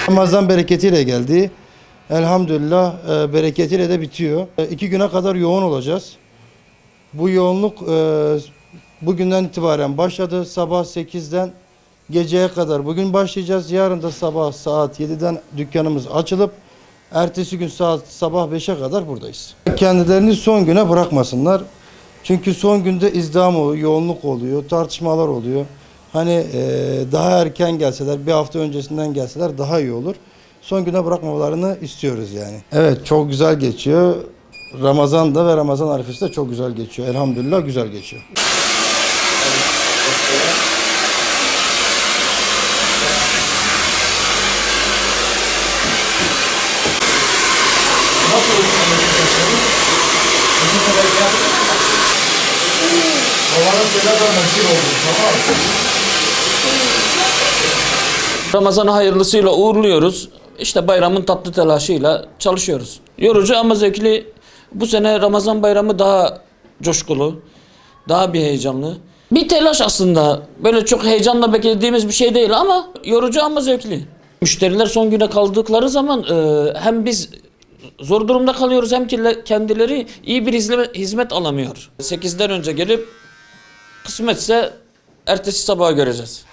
Ramazan bereketiyle geldi. Elhamdülillah bereketiyle de bitiyor. 2 güne kadar yoğun olacağız. Bu yoğunluk bugünden itibaren başladı. Sabah 8'den geceye kadar bugün başlayacağız. Yarın da sabah saat 7'den dükkanımız açılıp ertesi gün sabah 5'e kadar buradayız. Kendilerini son güne bırakmasınlar. Çünkü son günde izdiham oluyor, yoğunluk oluyor, tartışmalar oluyor. Hani daha erken gelseler, bir hafta öncesinden gelseler daha iyi olur. Son güne bırakmamalarını istiyoruz yani. Evet, çok güzel geçiyor. Ramazan'da ve Ramazan arifesi de çok güzel geçiyor. Elhamdülillah güzel geçiyor. Ramazan'ı hayırlısıyla uğurluyoruz. İşte bayramın tatlı telaşıyla çalışıyoruz. Yorucu ama zevkli. Bu sene Ramazan bayramı daha coşkulu, daha bir heyecanlı. Bir telaş aslında. Böyle çok heyecanla beklediğimiz bir şey değil ama yorucu ama zevkli. Müşteriler son güne kaldıkları zaman hem biz zor durumda kalıyoruz hem kendileri iyi bir hizmet alamıyor. 8'den önce gelip kısmetse ertesi sabaha göreceğiz.